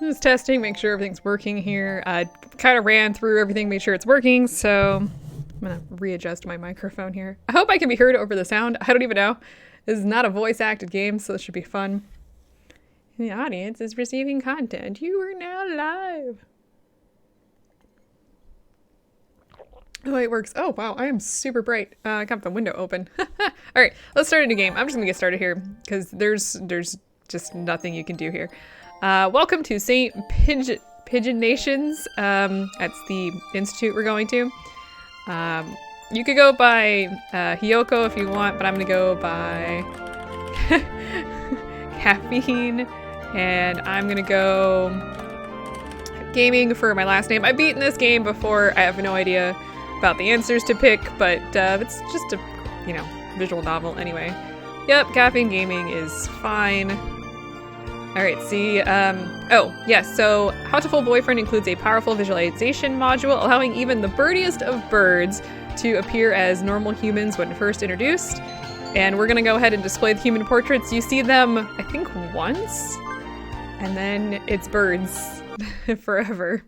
Just testing, make sure everything's working here. I kind of ran through everything, made sure it's working, so I'm gonna readjust my microphone here. I hope I can be heard over the sound. I don't even know. This is not a voice-acted game, so this should be fun. The audience is receiving content. You are now live. Oh, it works. Oh, wow, I am super bright. I got the window open. All right, let's start a new game. I'm just gonna get started here, because there's just nothing you can do here. Welcome to St. Pigeon Nations. That's the institute we're going to. You could go by Hiyoko if you want, but I'm gonna go by Caffeine, and I'm gonna go Gaming for my last name. I've beaten this game before. I have no idea about the answers to pick, but it's just a, visual novel anyway. Yep, Caffeine Gaming is fine. Alright, see, oh, yes, so Howtiful Boyfriend includes a powerful visualization module, allowing even the birdiest of birds to appear as normal humans when first introduced. And we're gonna go ahead and display the human portraits. You see them, I think, once, and then it's birds forever.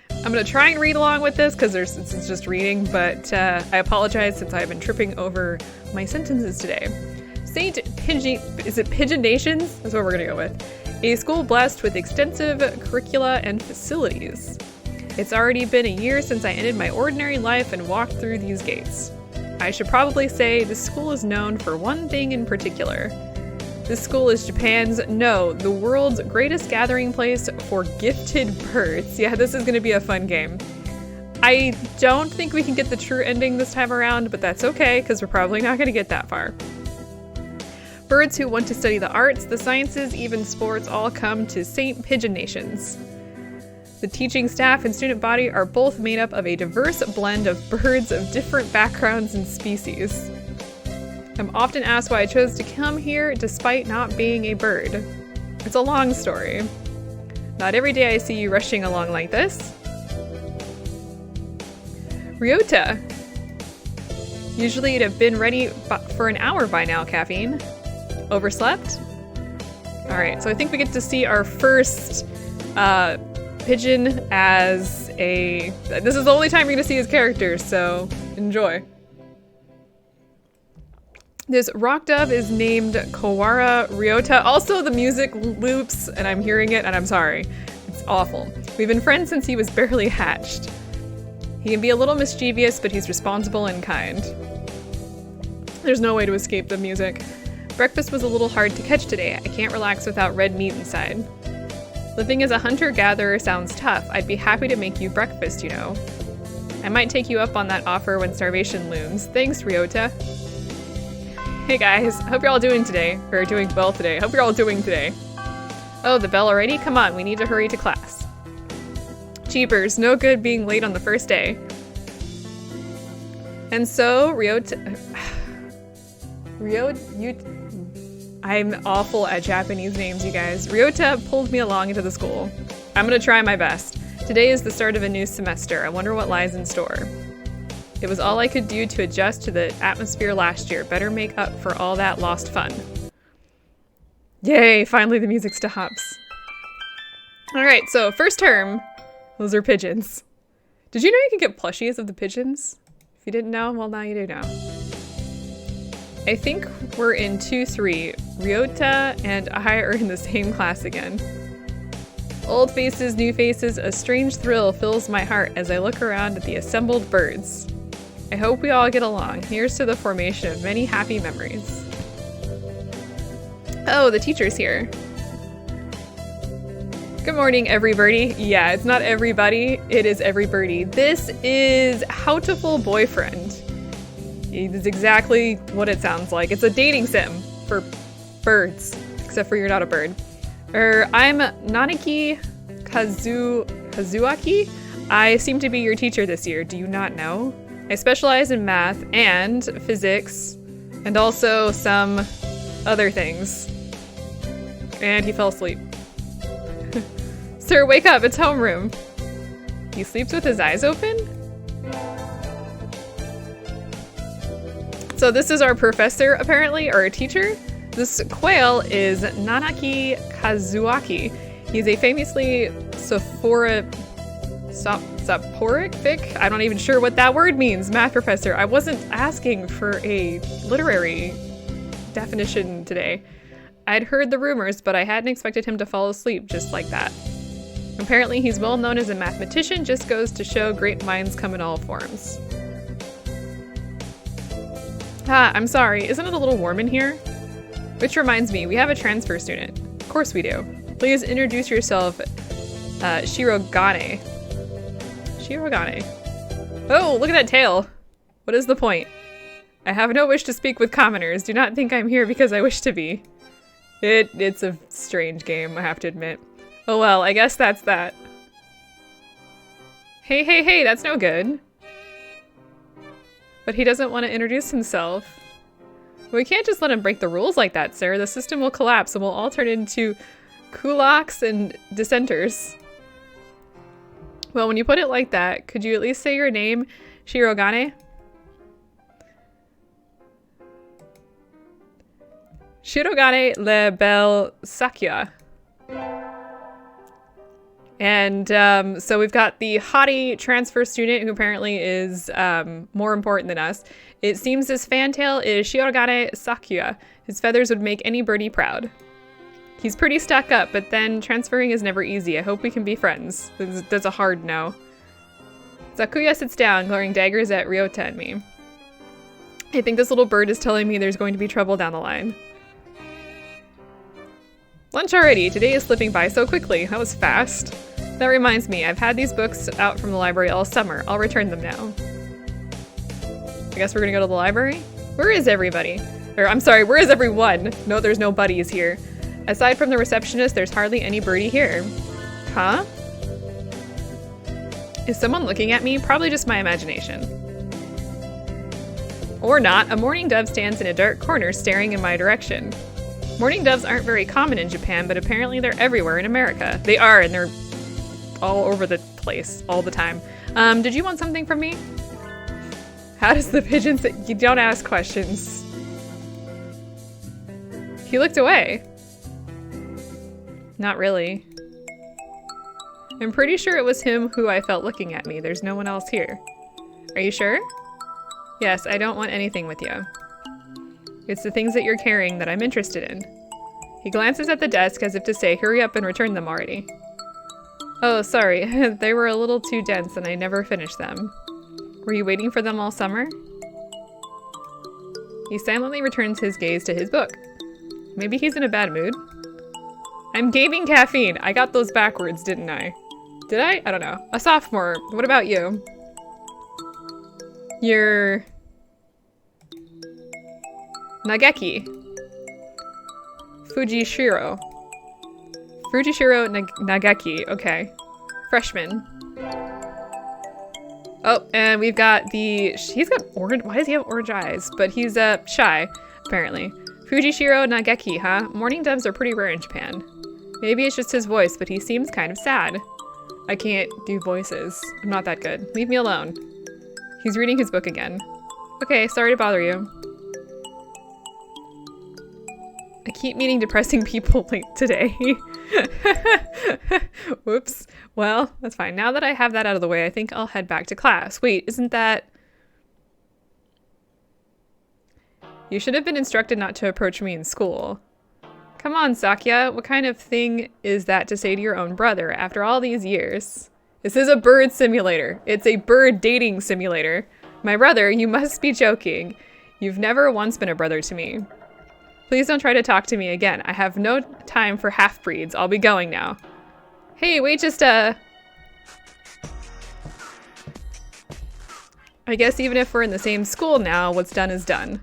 I'm gonna try and read along with this, because it's just reading, but I apologize since I've been tripping over my sentences today. St. Pigeon Nations? That's what we're gonna go with. A school blessed with extensive curricula and facilities. It's already been a year since I ended my ordinary life and walked through these gates. I should probably say this school is known for one thing in particular. This school is Japan's, no, the world's greatest gathering place for gifted birds. Yeah, this is gonna be a fun game. I don't think we can get the true ending this time around, but that's okay, because we're probably not gonna get that far. Birds who want to study the arts, the sciences, even sports all come to St. Pigeon Nations. The teaching staff and student body are both made up of a diverse blend of birds of different backgrounds and species. I'm often asked why I chose to come here despite not being a bird. It's a long story. Not every day I see you rushing along like this. Ryota. Usually you'd have been ready for an hour by now, Caffeine. Overslept? Alright, so I think we get to see our first pigeon as a... This is the only time you're gonna see his character, so enjoy. This rock dove is named Kawara Ryota. Also, the music loops, and I'm hearing it, and I'm sorry. It's awful. We've been friends since he was barely hatched. He can be a little mischievous, but he's responsible and kind. There's no way to escape the music. Breakfast was a little hard to catch today. I can't relax without red meat inside. Living as a hunter-gatherer sounds tough. I'd be happy to make you breakfast, you know. I might take you up on that offer when starvation looms. Thanks, Ryota. Hey guys, hope you're all doing well today. Hope you're all doing today. Oh, the bell already? Come on, we need to hurry to class. Cheapers, no good being late on the first day. And so, I'm awful at Japanese names, you guys. Ryota pulled me along into the school. I'm gonna try my best. Today is the start of a new semester. I wonder what lies in store. It was all I could do to adjust to the atmosphere last year. Better make up for all that lost fun. Yay, finally the music stops. Alright, so first term, those are pigeons. Did you know you can get plushies of the pigeons? If you didn't know, well now you do know. I think we're in 2-3. Ryota and I are in the same class again. Old faces, new faces, a strange thrill fills my heart as I look around at the assembled birds. I hope we all get along. Here's to the formation of many happy memories. Oh, the teacher's here. Good morning, everybody. Yeah, it's not everybody, it is every birdie. This is Howtiful Boyfriend. It is exactly what it sounds like. It's a dating sim for birds, except for you're not a bird. I'm Nanaki Kazuaki. I seem to be your teacher this year. Do you not know? I specialize in math and physics, and also some other things. And he fell asleep. Sir, wake up, it's homeroom. He sleeps with his eyes open? So this is our professor, apparently, or a teacher. This quail is Nanaki Kazuaki. He's a famously soporific, I'm not even sure what that word means, math professor. I wasn't asking for a literary definition today. I'd heard the rumors, but I hadn't expected him to fall asleep just like that. Apparently he's well known as a mathematician, just goes to show great minds come in all forms. Ah, I'm sorry, isn't it a little warm in here? Which reminds me, we have a transfer student. Of course we do. Please introduce yourself, Shirogane. Shirogane. Oh, look at that tail. What is the point? I have no wish to speak with commoners. Do not think I'm here because I wish to be. It's a strange game, I have to admit. Oh well, I guess that's that. Hey, that's no good. But he doesn't want to introduce himself. We can't just let him break the rules like that, sir. The system will collapse and we'll all turn into kulaks and dissenters. Well, when you put it like that, could you at least say your name, Shirogane? Shirogane le bel Sakya. And so we've got the haughty transfer student who apparently is more important than us. It seems this fantail is Shirogane Sakya. His feathers would make any birdie proud. He's pretty stuck up, but then transferring is never easy. I hope we can be friends. That's a hard no. Sakuya sits down, glaring daggers at Ryota and me. I think this little bird is telling me there's going to be trouble down the line. Lunch already. Today is slipping by so quickly. That was fast. That reminds me, I've had these books out from the library all summer. I'll return them now. I guess we're gonna go to the library? Where is everybody? Or, I'm sorry, where is everyone? No, there's no buddies here. Aside from the receptionist, there's hardly any birdie here. Huh? Is someone looking at me? Probably just my imagination. Or not. A mourning dove stands in a dark corner staring in my direction. Mourning doves aren't very common in Japan, but apparently they're everywhere in America. They are, and they're all over the place, all the time. Did you want something from me? How does the pigeon say? You don't ask questions. He looked away. Not really. I'm pretty sure it was him who I felt looking at me. There's no one else here. Are you sure? Yes, I don't want anything with you. It's the things that you're carrying that I'm interested in. He glances at the desk as if to say, hurry up and return them already. Oh, sorry. They were a little too dense and I never finished them. Were you waiting for them all summer? He silently returns his gaze to his book. Maybe he's in a bad mood. I'm gaming caffeine. I got those backwards, didn't I? Did I? I don't know. A sophomore. What about you? You're... Nageki. Fujishiro. Nageki. Okay. Freshman. Oh, and we've got the... He's got orange... Why does he have orange eyes? But he's shy, apparently. Fujishiro Nageki, huh? Mourning doves are pretty rare in Japan. Maybe it's just his voice, but he seems kind of sad. I can't do voices. I'm not that good. Leave me alone. He's reading his book again. Okay, sorry to bother you. I keep meeting depressing people like today. Whoops. Well, that's fine. Now that I have that out of the way, I think I'll head back to class. Wait, isn't that... You should have been instructed not to approach me in school. Come on, Sakya. What kind of thing is that to say to your own brother after all these years? This is a bird simulator. It's a bird dating simulator. My brother, you must be joking. You've never once been a brother to me. Please don't try to talk to me again. I have no time for half-breeds. I'll be going now. Hey, wait just I guess even if we're in the same school now, what's done is done.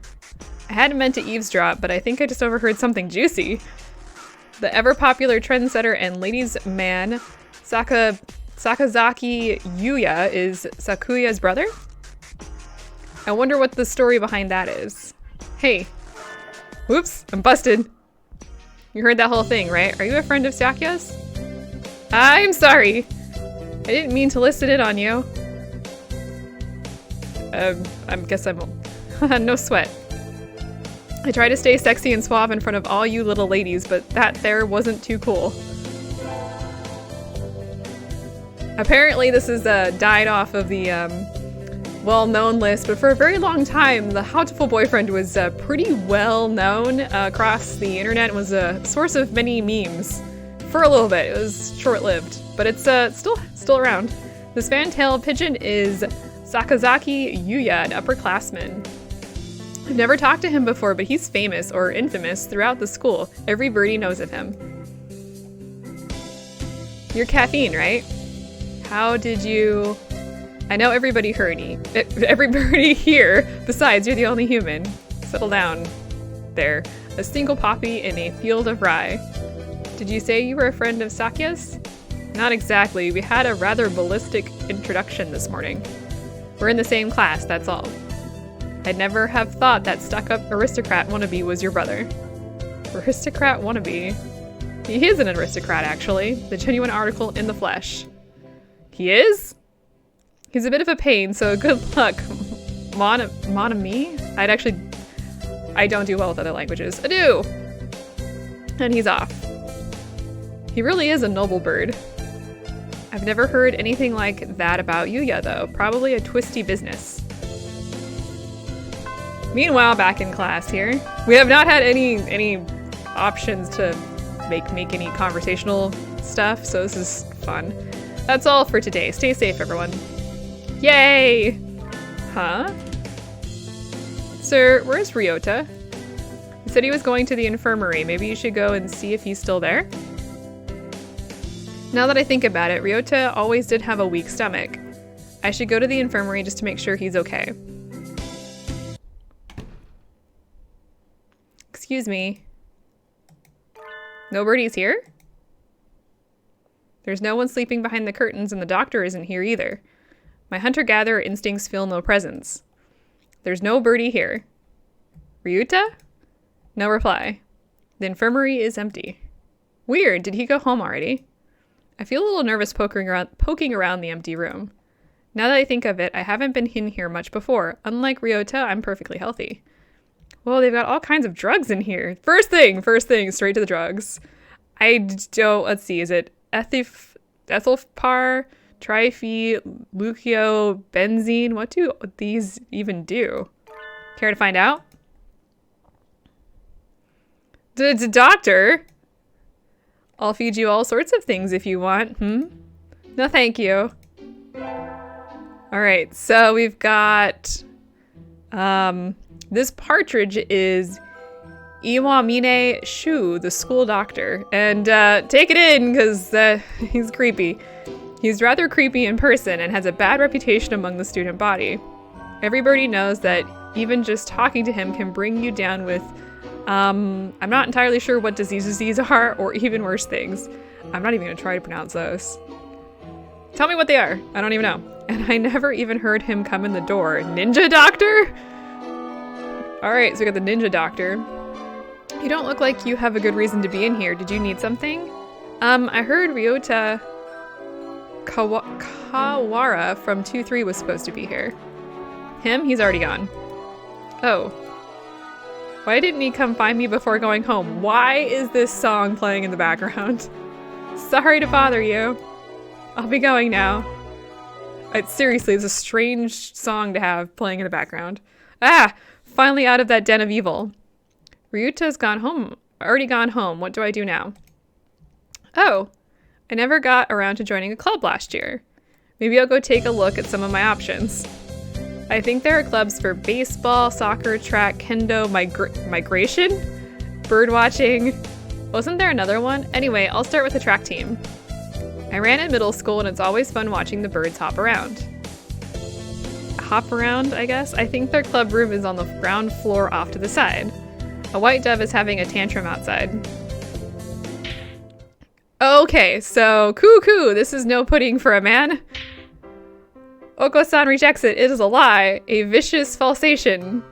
I hadn't meant to eavesdrop, but I think I just overheard something juicy. The ever-popular trendsetter and ladies' man, Sakazaki Yuya, is Sakuya's brother? I wonder what the story behind that is. Hey. Whoops, I'm busted. You heard that whole thing, right? Are you a friend of Sakya's? I'm sorry. I didn't mean to list it on you. I guess I'm... no sweat. I try to stay sexy and suave in front of all you little ladies, but that there wasn't too cool. Apparently this is died off of the well-known list, but for a very long time, the Houtiful Boyfriend was pretty well-known across the internet and was a source of many memes for a little bit. It was short-lived, but it's still around. This fan-tailed pigeon is Sakazaki Yuya, an upperclassman. I've never talked to him before, but he's famous or infamous throughout the school. Every birdie knows of him. You're Caffeine, right? How did you... I know everybody here, besides you're the only human. Settle down there. A single poppy in a field of rye. Did you say you were a friend of Sakya's? Not exactly. We had a rather ballistic introduction this morning. We're in the same class, that's all. I'd never have thought that stuck-up aristocrat wannabe was your brother. Aristocrat wannabe? He is an aristocrat, actually. The genuine article in the flesh. He is? He's a bit of a pain, so good luck, mon ami? I don't do well with other languages. Adieu! And he's off. He really is a noble bird. I've never heard anything like that about Yuya, though. Probably a twisty business. Meanwhile, back in class here, we have not had any options to make any conversational stuff, so this is fun. That's all for today. Stay safe, everyone. Yay! Huh? Sir, where's Ryota? He said he was going to the infirmary. Maybe you should go and see if he's still there? Now that I think about it, Ryota always did have a weak stomach. I should go to the infirmary just to make sure he's okay. Excuse me. Nobody's here? There's no one sleeping behind the curtains and the doctor isn't here either. My hunter-gatherer instincts feel no presence. There's no birdie here. Ryuta? No reply. The infirmary is empty. Weird, did he go home already? I feel a little nervous poking around the empty room. Now that I think of it, I haven't been in here much before. Unlike Ryota, I'm perfectly healthy. Well, they've got all kinds of drugs in here. First thing, straight to the drugs. I don't, let's see, is it ethylpar, triflucio, benzene? What do these even do? Care to find out? Doctor? I'll feed you all sorts of things if you want, No, thank you. Alright, so we've got... this partridge is Iwamine Shu, the school doctor. And take it in, because he's creepy. He's rather creepy in person and has a bad reputation among the student body. Everybody knows that even just talking to him can bring you down with, I'm not entirely sure what diseases these are, or even worse things. I'm not even going to try to pronounce those. Tell me what they are. I don't even know. And I never even heard him come in the door. Ninja doctor? Alright, so we got the ninja doctor. You don't look like you have a good reason to be in here. Did you need something? I heard Ryota Kawara from 2-3 was supposed to be here. Him? He's already gone. Oh. Why didn't he come find me before going home? Why is this song playing in the background? Sorry to bother you. I'll be going now. Seriously, it's a strange song to have playing in the background. Ah! Finally out of that den of evil. Ryuta's already gone home. What do I do now? Oh, I never got around to joining a club last year. Maybe I'll go take a look at some of my options. I think there are clubs for baseball, soccer, track, kendo, migration, bird watching. Wasn't there another one? Anyway, I'll start with the track team. I ran in middle school and it's always fun watching the birds hop around. Hop around, I guess? I think their club room is on the ground floor off to the side. A white dove is having a tantrum outside. Okay, so cuckoo, this is no pudding for a man. Oko-san rejects it. It is a lie. A vicious falsation.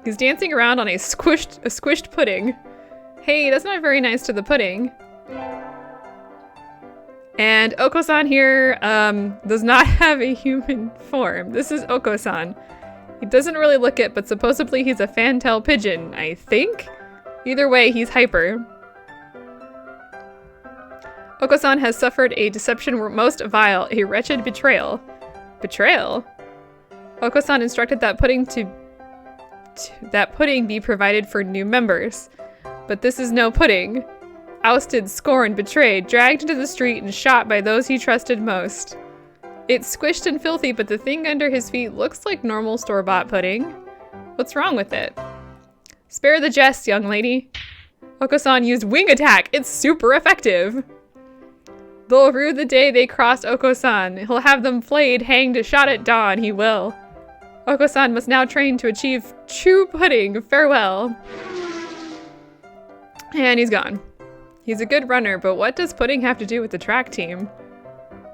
He's dancing around on a squished pudding. Hey, that's not very nice to the pudding. And Oko-san here does not have a human form. This is Oko-san. He doesn't really look it, but supposedly he's a fantail pigeon, I think? Either way, he's hyper. Oko-san has suffered a deception most vile, a wretched betrayal. Betrayal? Oko-san instructed that pudding be provided for new members. But this is no pudding. Ousted, scorned, betrayed, dragged into the street and shot by those he trusted most. It's squished and filthy, but the thing under his feet looks like normal store-bought pudding. What's wrong with it? Spare the jest, young lady. Oko-san used wing attack. It's super effective. They'll rue the day they crossed Oko-san. He'll have them flayed, hanged, shot at dawn. He will. Oko-san must now train to achieve true pudding. Farewell. And he's gone. He's a good runner, but what does pudding have to do with the track team?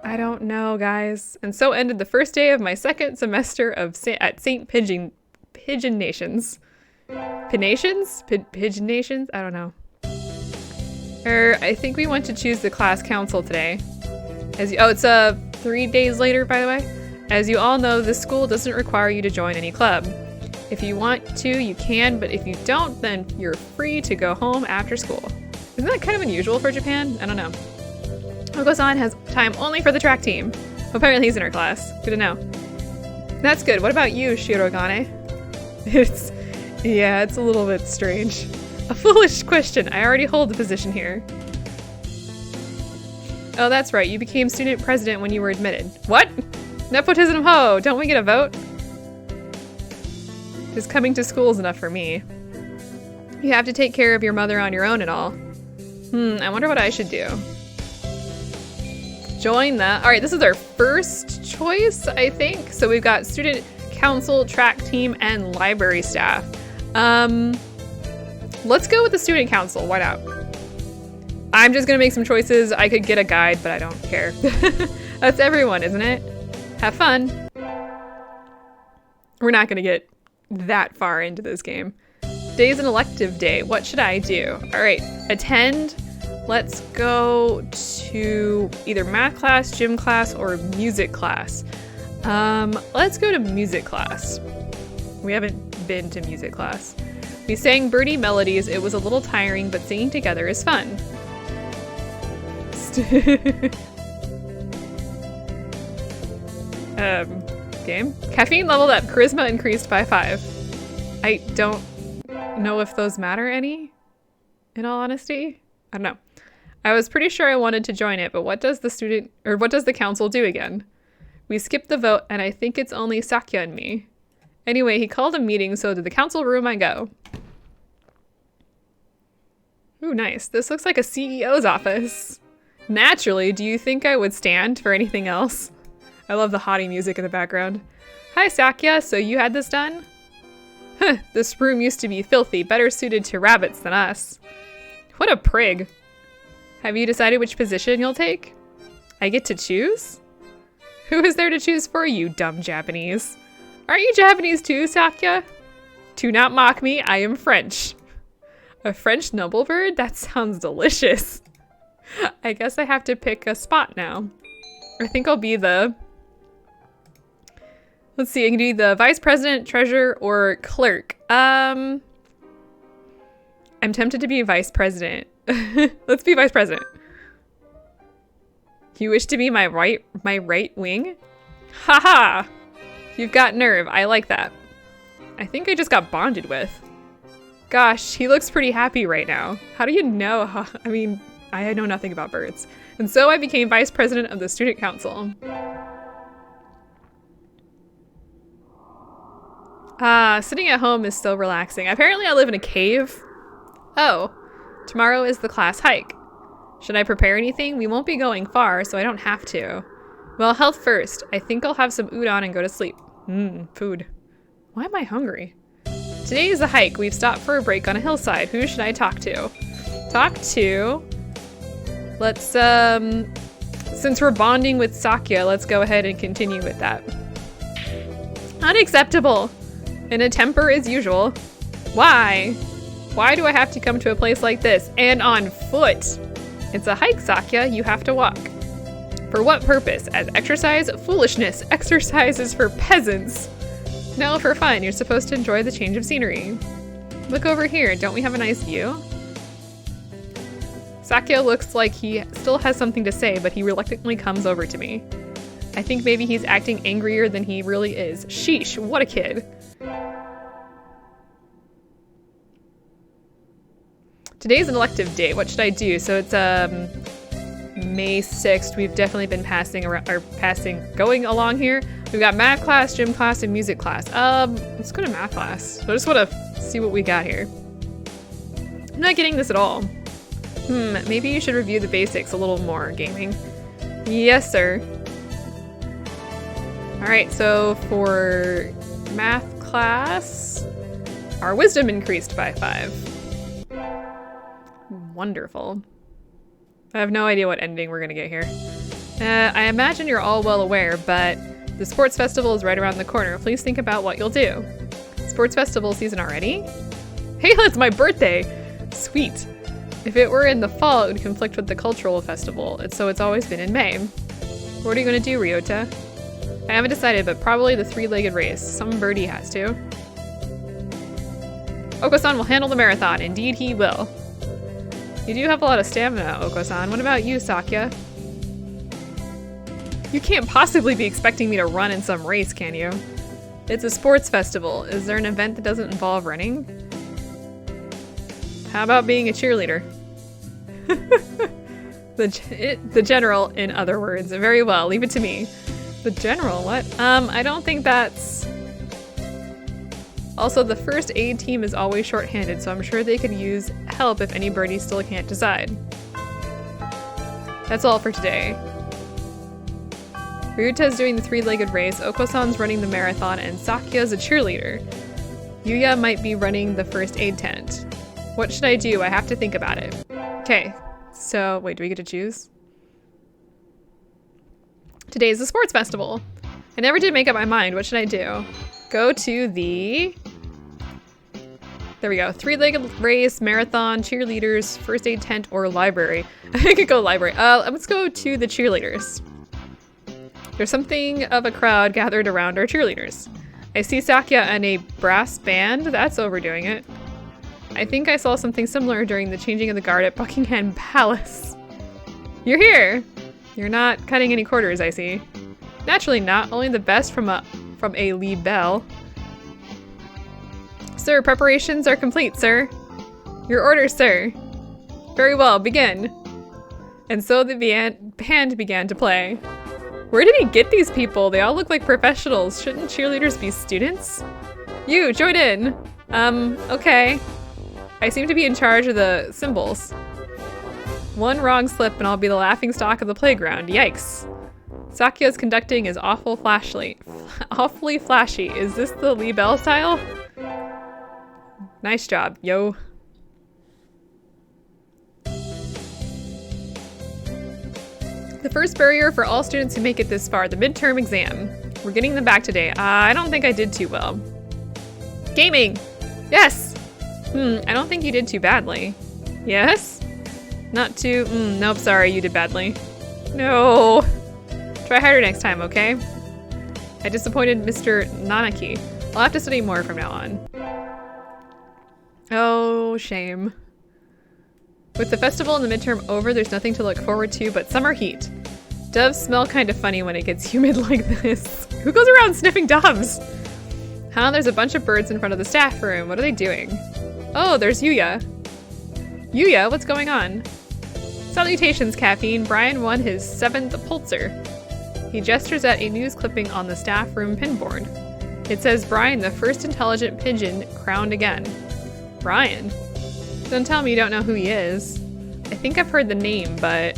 I don't know, guys. And so ended the first day of my second semester at St. Pigeon Nations. Pigeon Nations? I don't know. I think we want to choose the class council today. It's 3 days later, by the way. As you all know, this school doesn't require you to join any club. If you want to, you can, but if you don't, then you're free to go home after school. Isn't that kind of unusual for Japan? I don't know. Oko-san has time only for the track team. Apparently he's in our class. Good to know. That's good. What about you, Shirogane? It's a little bit strange. A foolish question. I already hold the position here. Oh, that's right. You became student president when you were admitted. What? Nepotism ho! Don't we get a vote? Just coming to school is enough for me. You have to take care of your mother on your own and all. I wonder what I should do. Join that. All right, this is our first choice, I think. So we've got student council, track team, and library staff. Let's go with the student council. Why not? I'm just gonna make some choices. I could get a guide, but I don't care. That's everyone, isn't it? Have fun. We're not gonna get that far into this game. Today's an elective day. What should I do? All right, attend. Let's go to either math class, gym class, or music class. Let's go to music class. We haven't been to music class. We sang birdie melodies. It was a little tiring, but singing together is fun. Game. Caffeine leveled up. Charisma increased by 5. I don't know if those matter any, in all honesty. I don't know. I was pretty sure I wanted to join it, but what does the council do again? We skipped the vote, and I think it's only Sakya and me. Anyway, he called a meeting, so to the council room I go. Ooh, nice. This looks like a CEO's office. Naturally, do you think I would stand for anything else? I love the haughty music in the background. Hi, Sakya, so you had this done? Huh, this room used to be filthy, better suited to rabbits than us. What a prig. Have you decided which position you'll take? I get to choose? Who is there to choose for you, dumb Japanese? Aren't you Japanese too, Sakya? Do not mock me, I am French. A French noble bird? That sounds delicious. I guess I have to pick a spot now. I think I'll be the... Let's see, I can do the vice president, treasurer, or clerk. I'm tempted to be vice president. Let's be vice president. You wish to be my right wing? Haha! You've got nerve. I like that. I think I just got bonded with. Gosh, he looks pretty happy right now. How do you know? I mean, I know nothing about birds. And so I became vice president of the student council. Sitting at home is so relaxing. Apparently I live in a cave. Oh, tomorrow is the class hike. Should I prepare anything? We won't be going far, so I don't have to. Well, health first. I think I'll have some udon and go to sleep. Food. Why am I hungry? Today is the hike. We've stopped for a break on a hillside. Who should I talk to? Let's, since we're bonding with Sakya, let's go ahead and continue with that. Unacceptable. In a temper as usual. Why? Why do I have to come to a place like this? And on foot? It's a hike, Sakya. You have to walk. For what purpose? As exercise? Foolishness. Exercise is for peasants. No, for fun. You're supposed to enjoy the change of scenery. Look over here. Don't we have a nice view? Sakya looks like he still has something to say, but he reluctantly comes over to me. I think maybe he's acting angrier than he really is. Sheesh, what a kid. Today's an elective day. What should I do? So it's May 6th. We've definitely been going along here. We've got math class, gym class, and music class. Let's go to math class. So I just want to see what we got here. I'm not getting this at all. Maybe you should review the basics a little more, gaming. Yes, sir. Alright, so for math class, our wisdom increased by 5. Wonderful. I have no idea what ending we're gonna get here. I imagine you're all well aware, but the sports festival is right around the corner. Please think about what you'll do. Sports festival season already? Hey, it's my birthday! Sweet. If it were in the fall, it would conflict with the cultural festival, so it's always been in May. What are you gonna do, Ryota? I haven't decided, but probably the 3-legged race. Some birdie has to. Oko-san will handle the marathon. Indeed, he will. You do have a lot of stamina, Oko-san. What about you, Sakya? You can't possibly be expecting me to run in some race, can you? It's a sports festival. Is there an event that doesn't involve running? How about being a cheerleader? The general, in other words. Very well, leave it to me. The general, what? I don't think that's... Also, the first aid team is always short-handed, so I'm sure they could use help if any birdie still can't decide. That's all for today. Ryuta's doing the 3-legged race, Oko-san's running the marathon, and Sakya's a cheerleader. Yuya might be running the first aid tent. What should I do? I have to think about it. Okay, so wait, do we get to choose? Today is the sports festival. I never did make up my mind. What should I do? Go to the... There we go. 3-legged race, marathon, cheerleaders, first aid tent, or library. I could go library. Let's go to the cheerleaders. There's something of a crowd gathered around our cheerleaders. I see Sakya and a brass band. That's overdoing it. I think I saw something similar during the changing of the guard at Buckingham Palace. You're here! You're not cutting any quarters, I see. Naturally not. Only the best from a Libelle. Sir, preparations are complete, sir. Your orders, sir. Very well, begin. And so the band began to play. Where did he get these people? They all look like professionals. Shouldn't cheerleaders be students? You, join in. Okay. I seem to be in charge of the symbols. One wrong slip and I'll be the laughingstock of the playground. Yikes. Sakya's conducting is awfully flashy. Is this the Libelle style? Nice job, yo. The first barrier for all students who make it this far, the midterm exam. We're getting them back today. I don't think I did too well. Gaming! Yes! I don't think you did too badly. Yes? Not too... nope, sorry, you did badly. No. Try harder next time, okay? I disappointed Mr. Nanaki. I'll have to study more from now on. Oh, shame. With the festival and the midterm over, there's nothing to look forward to but summer heat. Doves smell kind of funny when it gets humid like this. Who goes around sniffing doves? Huh? There's a bunch of birds in front of the staff room. What are they doing? Oh, there's Yuya. Yuya, what's going on? Salutations, Caffeine. Brian won his 7th Pulitzer. He gestures at a news clipping on the staff room pinboard. It says, Brian, the first intelligent pigeon, crowned again. Brian? Don't tell me you don't know who he is. I think I've heard the name, but...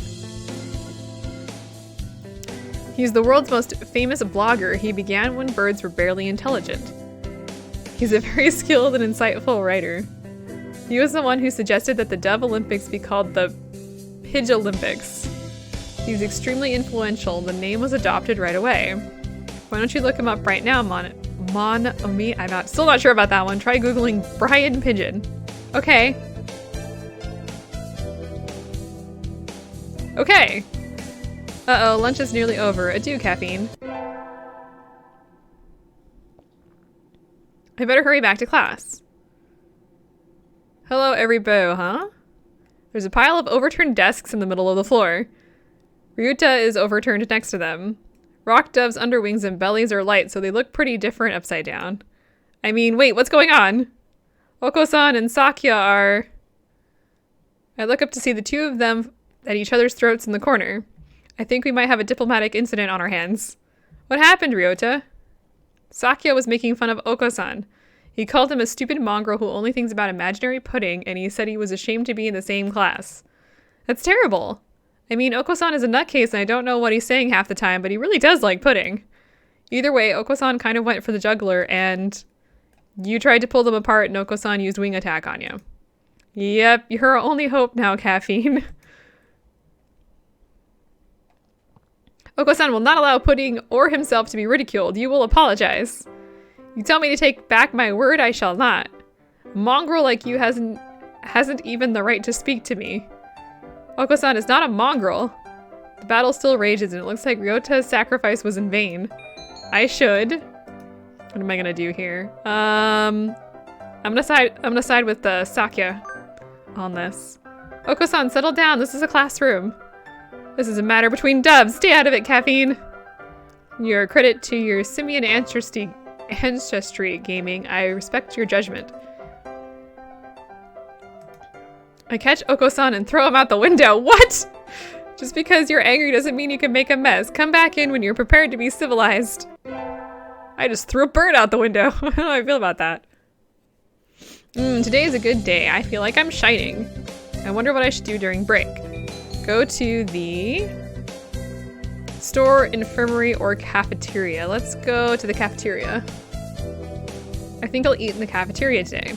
He's the world's most famous blogger. He began when birds were barely intelligent. He's a very skilled and insightful writer. He was the one who suggested that the Dove Olympics be called the Pidge Olympics. He's extremely influential. The name was adopted right away. Why don't you look him up right now, Mon-Ami? I'm still not sure about that one. Try Googling Brian Pigeon. Okay. Okay. Uh-oh, lunch is nearly over. Adieu, Caffeine. I better hurry back to class. Hello, every beau, huh? There's a pile of overturned desks in the middle of the floor. Ryuta is overturned next to them. Rock doves' underwings and bellies are light, so they look pretty different upside down. I mean, wait, what's going on? Oko-san and Sakya are... I look up to see the two of them at each other's throats in the corner. I think we might have a diplomatic incident on our hands. What happened, Ryota? Sakya was making fun of Oko-san. He called him a stupid mongrel who only thinks about imaginary pudding, and he said he was ashamed to be in the same class. That's terrible. I mean, Oko-san is a nutcase, and I don't know what he's saying half the time, but he really does like pudding. Either way, Oko-san kind of went for the juggler, and you tried to pull them apart, and Oko-san used wing attack on you. Yep, you're our only hope now, Caffeine. Oko-san will not allow pudding or himself to be ridiculed. You will apologize. You tell me to take back my word, I shall not. A mongrel like you hasn't even the right to speak to me. Oko-san is not a mongrel. The battle still rages, and it looks like Ryota's sacrifice was in vain. I should. What am I gonna do here? I'm gonna side with Sakya on this. Oko-san, settle down. This is a classroom. This is a matter between doves. Stay out of it, Caffeine. You're a credit to your simian ancestry gaming. I respect your judgment. I catch Oko-san and throw him out the window. What? Just because you're angry doesn't mean you can make a mess. Come back in when you're prepared to be civilized. I just threw a bird out the window. How do I feel about that? Today is a good day. I feel like I'm shining. I wonder what I should do during break. Go to the store, infirmary, or cafeteria. Let's go to the cafeteria. I think I'll eat in the cafeteria today.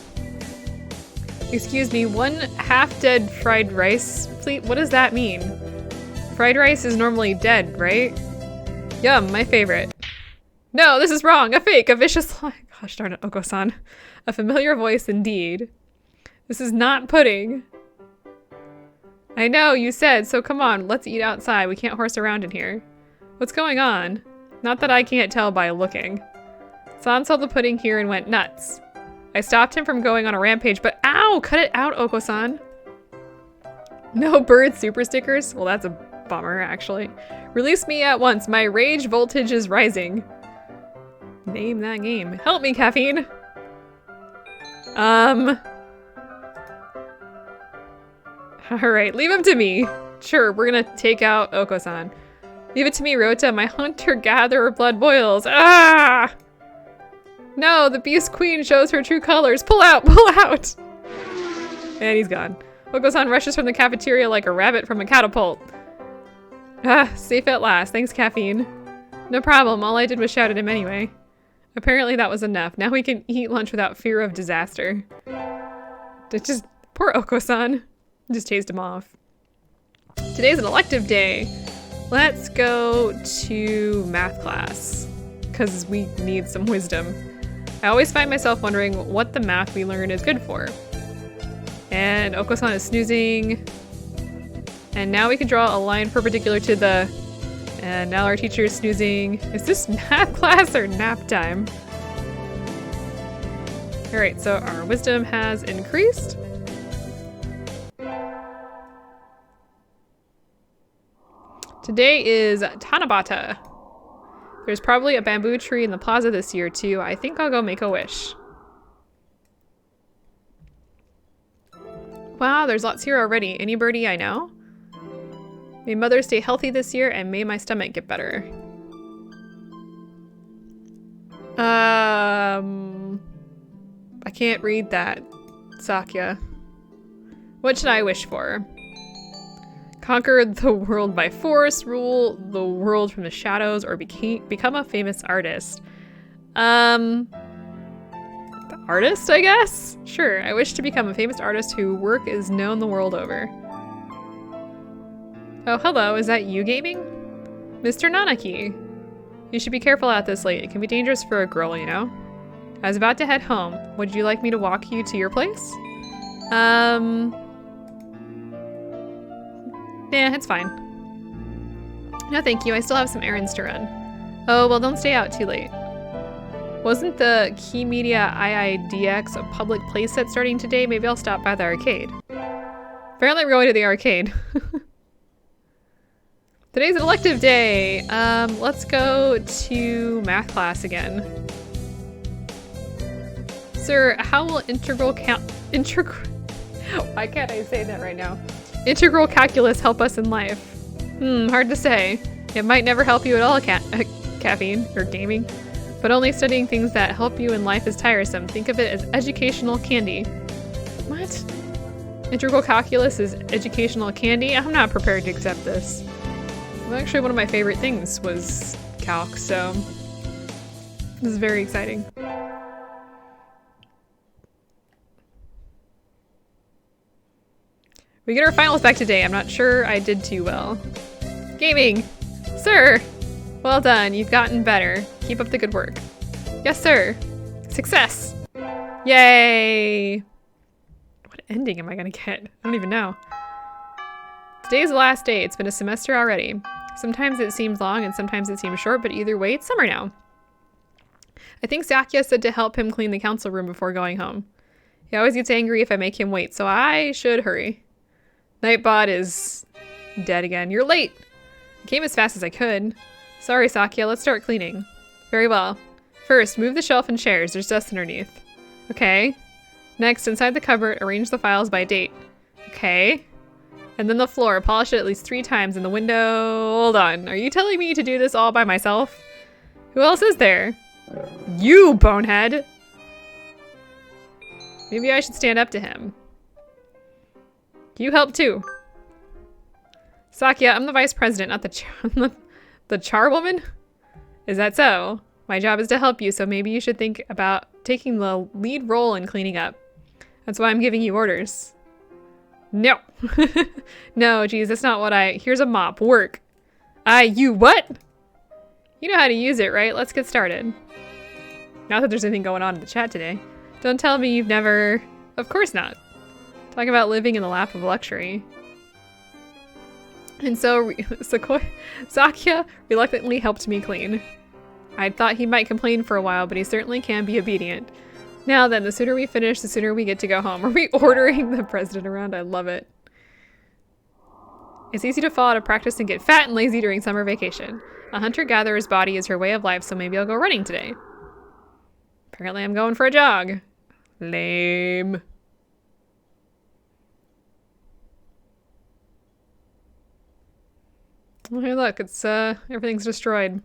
Excuse me, 1 half-dead fried rice, please? What does that mean? Fried rice is normally dead, right? Yum, my favorite. No, this is wrong. A fake, a vicious lie. Gosh darn it, Oko-san. A familiar voice indeed. This is not pudding. I know, you said, so come on, let's eat outside. We can't horse around in here. What's going on? Not that I can't tell by looking. San saw the pudding here and went nuts. I stopped him from going on a rampage, but ow! Cut it out, Oko-san. No bird super stickers? Well, that's a bummer, actually. Release me at once. My rage voltage is rising. Name that game. Help me, Caffeine. Alright, leave him to me. Sure, we're gonna take out Oko-san. Leave it to me, Ryota. My hunter-gatherer blood boils. Ah! No, the Beast Queen shows her true colors. Pull out! Pull out! And he's gone. Oko-san rushes from the cafeteria like a rabbit from a catapult. Ah, safe at last. Thanks, Caffeine. No problem. All I did was shout at him anyway. Apparently that was enough. Now we can eat lunch without fear of disaster. Just poor Oko-san. Just tased him off. Today's an elective day. Let's go to math class, because we need some wisdom. I always find myself wondering what the math we learn is good for. And Oko-san is snoozing. And now we can draw a line perpendicular to the... And now our teacher is snoozing. Is this math class or nap time? Alright, so our wisdom has increased. Today is Tanabata. There's probably a bamboo tree in the plaza this year too. I think I'll go make a wish. Wow, there's lots here already. Any birdie I know? May mother stay healthy this year and may my stomach get better. I can't read that, Sakya. What should I wish for? Conquer the world by force, rule the world from the shadows, or become a famous artist. The artist, I guess? Sure, I wish to become a famous artist whose work is known the world over. Oh, hello, is that you gaming? Mr. Nanaki. You should be careful out this late. It can be dangerous for a girl, you know? I was about to head home. Would you like me to walk you to your place? Yeah, it's fine. No, thank you. I still have some errands to run. Oh, well, don't stay out too late. Wasn't the Key Media IIDX a public playset starting today? Maybe I'll stop by the arcade. Apparently we're going to the arcade. Today's an elective day. Let's go to math class again. Sir, how will why can't I say that right now? Integral calculus help us in life? Hard to say. It might never help you at all, caffeine, or gaming. But only studying things that help you in life is tiresome. Think of it as educational candy. What? Integral calculus is educational candy? I'm not prepared to accept this. Well, actually, one of my favorite things was calc, so this is very exciting. We get our finals back today. I'm not sure I did too well. Gaming! Sir! Well done, you've gotten better. Keep up the good work. Yes, sir. Success! Yay! What ending am I gonna get? I don't even know. Today's the last day. It's been a semester already. Sometimes it seems long and sometimes it seems short, but either way, it's summer now. I think Sakya said to help him clean the council room before going home. He always gets angry if I make him wait, so I should hurry. Nightbot is dead again. You're late! I came as fast as I could. Sorry, Sakya. Let's start cleaning. Very well. First, move the shelf and chairs. There's dust underneath. Okay. Next, inside the cupboard, arrange the files by date. Okay. And then the floor. Polish it at least 3 times in the window. Hold on. Are you telling me to do this all by myself? Who else is there? You, bonehead! Maybe I should stand up to him. You help too. Sakya, I'm the vice president, not the charwoman? Is that so? My job is to help you, so maybe you should think about taking the lead role in cleaning up. That's why I'm giving you orders. No. No, geez, that's not what Here's a mop. Work. You what? You know how to use it, right? Let's get started. Not that there's anything going on in the chat today. Don't tell me you've never... Of course not. Talk about living in the lap of luxury. And so Sakya reluctantly helped me clean. I thought he might complain for a while, but he certainly can be obedient. Now then, the sooner we finish, the sooner we get to go home. Are we ordering the president around? I love it. It's easy to fall out of practice and get fat and lazy during summer vacation. A hunter-gatherer's body is her way of life, so maybe I'll go running today. Apparently I'm going for a jog. Lame. Oh, hey, look, it's, everything's destroyed.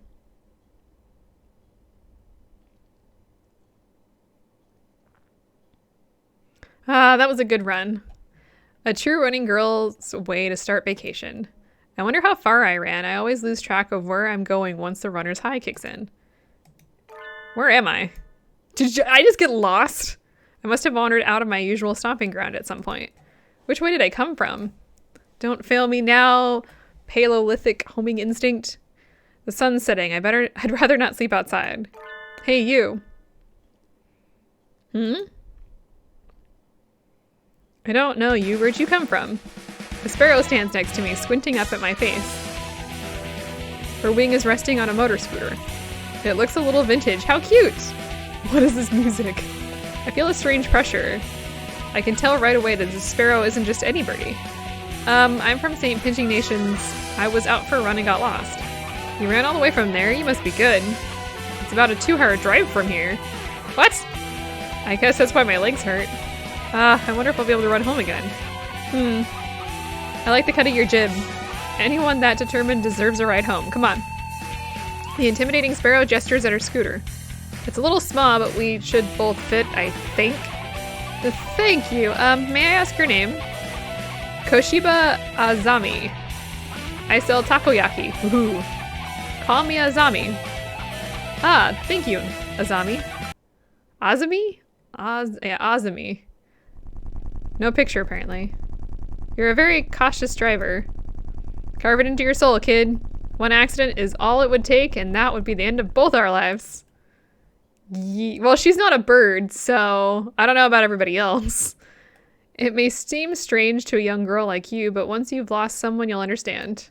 That was a good run. A true running girl's way to start vacation. I wonder how far I ran. I always lose track of where I'm going once the runner's high kicks in. Where am I? Did I just get lost? I must have wandered out of my usual stomping ground at some point. Which way did I come from? Don't fail me now, Paleolithic homing instinct. The sun's setting. I'd rather not sleep outside. Hey, you. I don't know you. Where'd you come from? A sparrow stands next to me, squinting up at my face. Her wing is resting on a motor scooter. It looks a little vintage. How cute! What is this music? I feel a strange pressure. I can tell right away that this sparrow isn't just any birdie. I'm from St. Pinching Nations. I was out for a run and got lost. You ran all the way from there? You must be good. It's about a 2-hour drive from here. What? I guess that's why my legs hurt. I wonder if I'll be able to run home again. I like the cut of your jib. Anyone that determined deserves a ride home. Come on. The intimidating sparrow gestures at her scooter. It's a little small, but we should both fit, I think. Thank you. May I ask your name? Koshiba Azami. I sell takoyaki. Woohoo. Call me Azami. Thank you, Azami. Azami? Yeah, Azami. No picture, apparently. You're a very cautious driver. Carve it into your soul, kid. One accident is all it would take, and that would be the end of both our lives. Well, she's not a bird, so I don't know about everybody else. It may seem strange to a young girl like you, but once you've lost someone, you'll understand.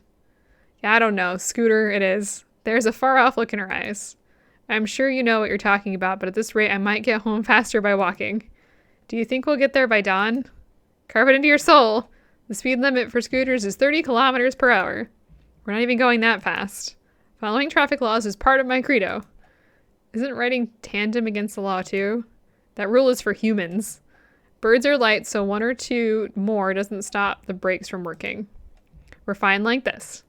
Yeah, I don't know. Scooter, it is. There's a far-off look in her eyes. I'm sure you know what you're talking about, but at this rate, I might get home faster by walking. Do you think we'll get there by dawn? Carve it into your soul. The speed limit for scooters is 30 kilometers per hour. We're not even going that fast. Following traffic laws is part of my credo. Isn't riding tandem against the law too? That rule is for humans. Birds are light, so 1 or 2 more doesn't stop the brakes from working. We're fine like this.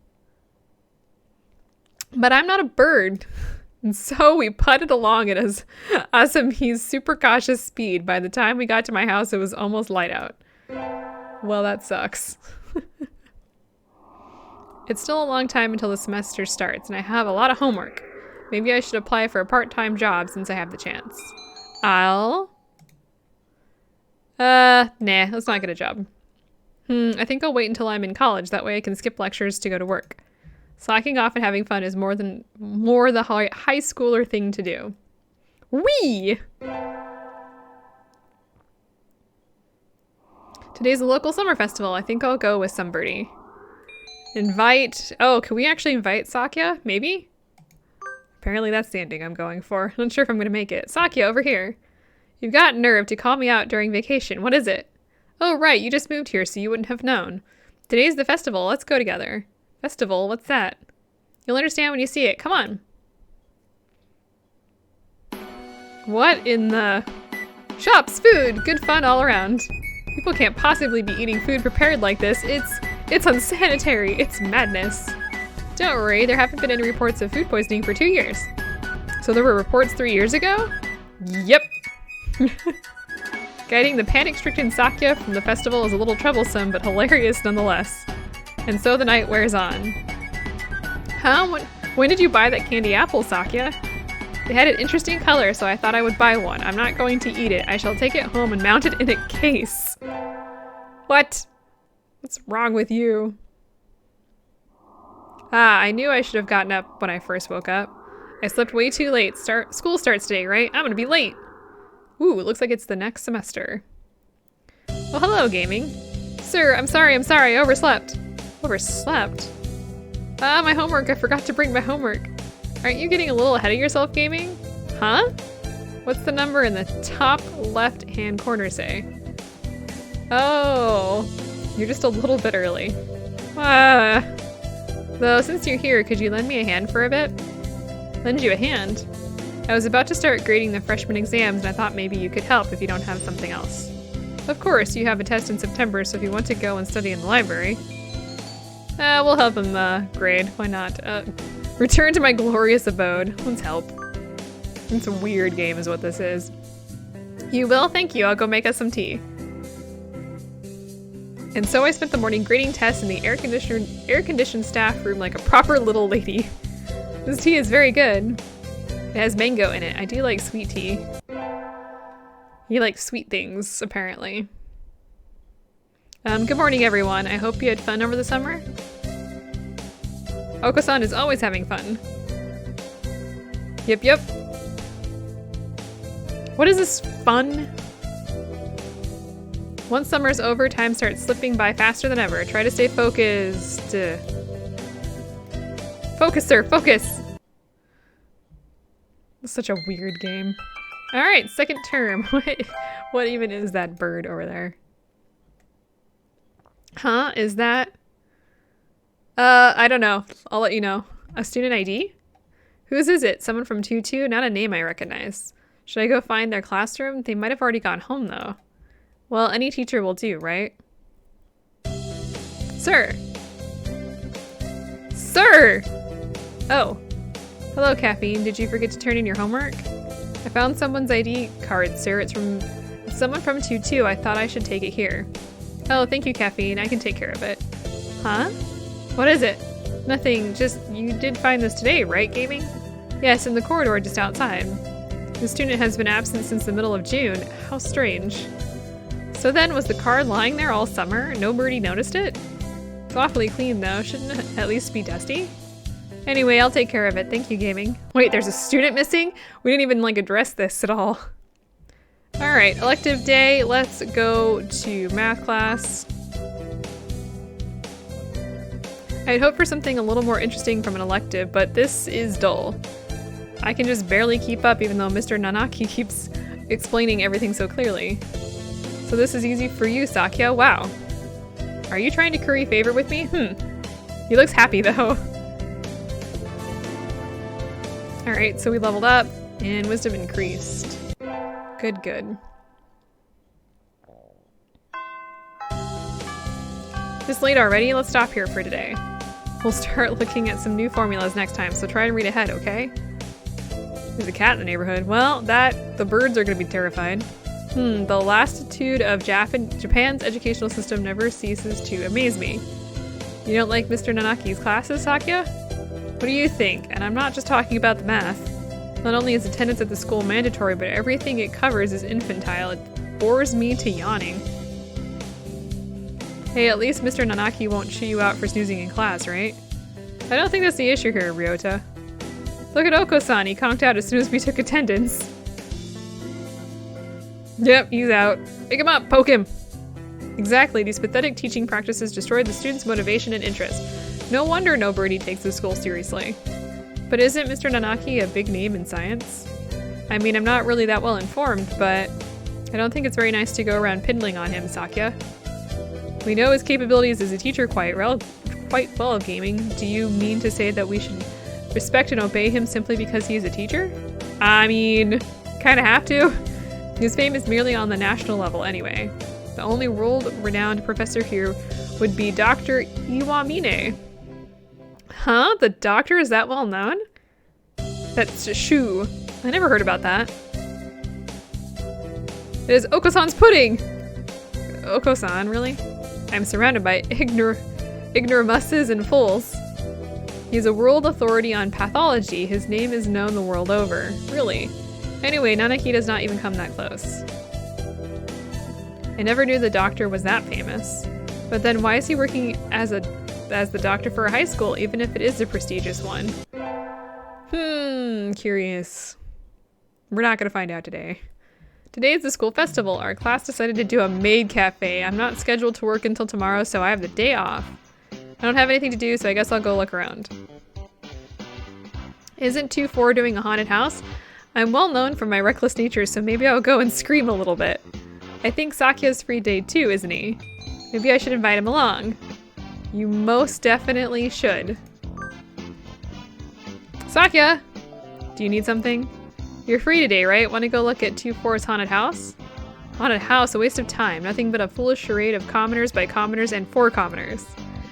But I'm not a bird. And so we putted along at Asahi's super cautious speed. By the time we got to my house, it was almost light out. Well, that sucks. It's still a long time until the semester starts, and I have a lot of homework. Maybe I should apply for a part-time job since I have the chance. Nah, let's not get a job. I think I'll wait until I'm in college. That way I can skip lectures to go to work. Slacking off and having fun is more the high schooler thing to do. Whee! Today's a local summer festival. I think I'll go with somebody. Invite... Oh, can we actually invite Sakya? Maybe? Apparently that's the ending I'm going for. I'm not sure if I'm going to make it. Sakya, over here. You've got nerve to call me out during vacation. What is it? Oh, right. You just moved here, so you wouldn't have known. Today's the festival. Let's go together. Festival? What's that? You'll understand when you see it. Come on. What in the... Shops, food, good fun all around. People can't possibly be eating food prepared like this. It's unsanitary. It's madness. Don't worry, there haven't been any reports of food poisoning for 2 years. So there were reports 3 years ago? Yep. Guiding the panic-stricken Sakya from the festival is a little troublesome, but hilarious nonetheless. And so the night wears on. Huh? When did you buy that candy apple, Sakya? They had an interesting color, so I thought I would buy one. I'm not going to eat it. I shall take it home and mount it in a case. What? What's wrong with you? Ah, I knew I should have gotten up when I first woke up. I slept way too late. School starts today, right? I'm gonna be late. Ooh, it looks like it's the next semester. Well, hello, gaming. Sir, I'm sorry, I overslept. Overslept? Ah, my homework. I forgot to bring my homework. Aren't you getting a little ahead of yourself, gaming? Huh? What's the number in the top left-hand corner say? Oh, you're just a little bit early. Though, since you're here, could you lend me a hand for a bit? Lend you a hand? I was about to start grading the freshman exams, and I thought maybe you could help if you don't have something else. Of course, you have a test in September, so if you want to go and study in the library... we'll help him, grade. Why not? Return to my glorious abode. Let's help. It's a weird game is what this is. You will? Thank you. I'll go make us some tea. And so I spent the morning grading tests in the air-conditioned staff room like a proper little lady. This tea is very good. It has mango in it. I do like sweet tea. You like sweet things, apparently. Good morning, everyone. I hope you had fun over the summer. Oko-san is always having fun. Yep. What is this fun? Once summer's over, time starts slipping by faster than ever. Try to stay focused. Focus, sir, focus! It's such a weird game. Alright, second term. What even is that bird over there? Huh? Is that... I don't know. I'll let you know. A student ID? Whose is it? Someone from 2-2? Not a name I recognize. Should I go find their classroom? They might have already gone home, though. Well, any teacher will do, right? Sir! Sir! Oh. Hello, Caffeine. Did you forget to turn in your homework? I found someone's ID card, sir. It's someone from 2-2. I thought I should take it here. Oh, thank you, Caffeine. I can take care of it. Huh? What is it? Nothing. Just, you did find this today, right, gaming? Yes, in the corridor just outside. The student has been absent since the middle of June. How strange. So then, was the card lying there all summer? Nobody noticed it? It's awfully clean, though. Shouldn't it at least be dusty? Anyway, I'll take care of it. Thank you, gaming. Wait, there's a student missing? We didn't even, address this at all. Alright, elective day. Let's go to math class. I'd hope for something a little more interesting from an elective, but this is dull. I can just barely keep up even though Mr. Nanaki keeps explaining everything so clearly. So this is easy for you, Sakya. Wow. Are you trying to curry favor with me? He looks happy though. Alright, so we leveled up and wisdom increased. Good, good. It's late already? Let's stop here for today. We'll start looking at some new formulas next time, so try and read ahead, okay? There's a cat in the neighborhood. Well, the birds are gonna be terrified. The lassitude of Japan's educational system never ceases to amaze me. You don't like Mr. Nanaki's classes, Sakya? What do you think? And I'm not just talking about the math. Not only is attendance at the school mandatory, but everything it covers is infantile. It bores me to yawning. Hey, at least Mr. Nanaki won't chew you out for snoozing in class, right? I don't think that's the issue here, Ryota. Look at Oko-san, he conked out as soon as we took attendance. Yep, he's out. Pick him up, poke him! Exactly, these pathetic teaching practices destroyed the students' motivation and interest. No wonder nobody takes the school seriously. But isn't Mr. Nanaki a big name in science? I mean, I'm not really that well informed, but I don't think it's very nice to go around piddling on him, Sakya. We know his capabilities as a teacher quite well, Gaming. Do you mean to say that we should respect and obey him simply because he is a teacher? I mean, kinda have to. His fame is merely on the national level anyway. The only world-renowned professor here would be Dr. Iwamine. Huh? The doctor is that well known? That's Shu. I never heard about that. It is Oko-san's pudding! Oko-san, really? I'm surrounded by ignoramuses and fools. He's a world authority on pathology. His name is known the world over. Really? Anyway, Nanaki does not even come that close. I never knew the doctor was that famous. But then why is he working as the doctor for a high school, even if it is a prestigious one? Curious. We're not gonna find out today. Today is the school festival. Our class decided to do a maid cafe. I'm not scheduled to work until tomorrow, so I have the day off. I don't have anything to do, so I guess I'll go look around. Isn't 2-4 doing a haunted house? I'm well known for my reckless nature, so maybe I'll go and scream a little bit. I think Sakya's free day too, isn't he? Maybe I should invite him along. You most definitely should. Sakya! Do you need something? You're free today, right? Want to go look at 2-4's haunted house? Haunted house, a waste of time. Nothing but a foolish charade of commoners by commoners and for commoners.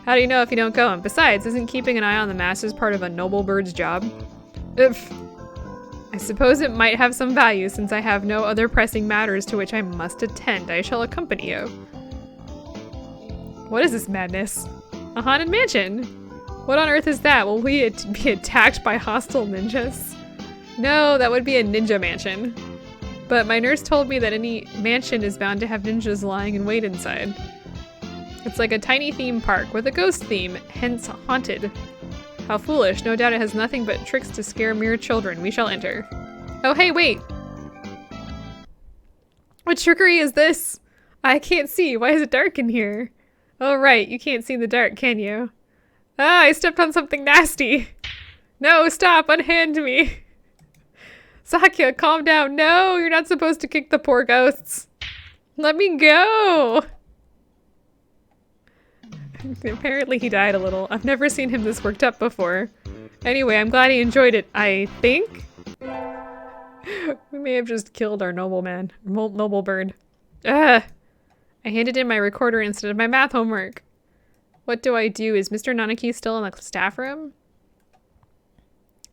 How do you know if you don't go? And besides, isn't keeping an eye on the masses part of a noble bird's job? I suppose it might have some value since I have no other pressing matters to which I must attend. I shall accompany you. What is this madness? A haunted mansion? What on earth is that? Will we be attacked by hostile ninjas? No, that would be a ninja mansion. But my nurse told me that any mansion is bound to have ninjas lying in wait inside. It's like a tiny theme park with a ghost theme, hence haunted. How foolish. No doubt it has nothing but tricks to scare mere children. We shall enter. Oh, hey, wait! What trickery is this? I can't see. Why is it dark in here? Oh, right. You can't see in the dark, can you? Ah, I stepped on something nasty. No, stop. Unhand me. Sakya, calm down. No, you're not supposed to kick the poor ghosts. Let me go. Apparently he died a little. I've never seen him this worked up before. Anyway, I'm glad he enjoyed it, I think. We may have just killed our noble bird. Ugh. I handed in my recorder instead of my math homework. What do I do? Is Mr. Nanaki still in the staff room?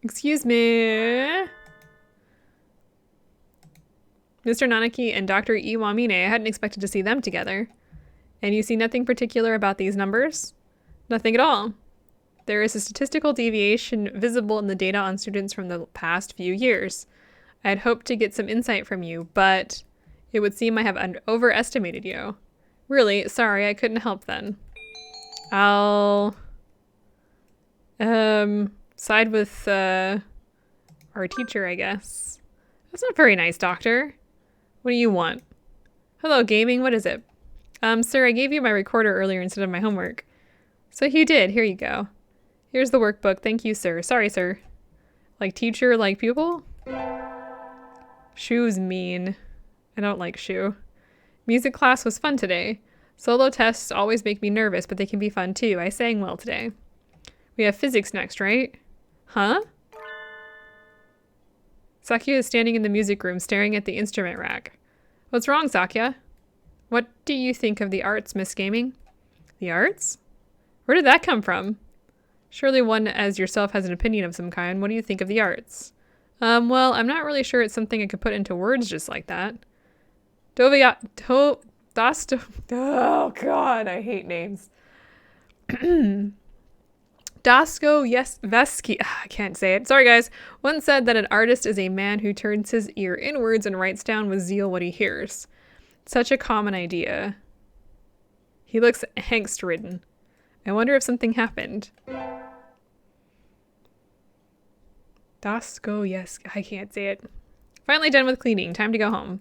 Excuse me. Mr. Nanaki and Dr. Iwamine, I hadn't expected to see them together. And you see nothing particular about these numbers? Nothing at all. There is a statistical deviation visible in the data on students from the past few years. I had hoped to get some insight from you, but it would seem I have overestimated you. Really, sorry, I couldn't help then. I'll side with our teacher, I guess. That's not very nice, Doctor. What do you want? Hello, Gaming, what is it? Sir, I gave you my recorder earlier instead of my homework. So you did. Here you go. Here's the workbook. Thank you, sir. Sorry, sir. Like teacher, like pupil? Shu's mean. I don't like Shu. Music class was fun today. Solo tests always make me nervous, but they can be fun too. I sang well today. We have physics next, right? Huh? Sakya is standing in the music room staring at the instrument rack. What's wrong, Sakya? What do you think of the arts, Miss Gaming? The arts? Where did that come from? Surely one as yourself has an opinion of some kind. What do you think of the arts? Well, I'm not really sure it's something I could put into words just like that. Oh God, I hate names. Dostoevsky, I can't say it. Sorry, guys. Once said that an artist is a man who turns his ear inwards and writes down with zeal what he hears. Such a common idea. He looks angst-ridden. I wonder if something happened. Dostoevsky, I can't say it. Finally done with cleaning. Time to go home.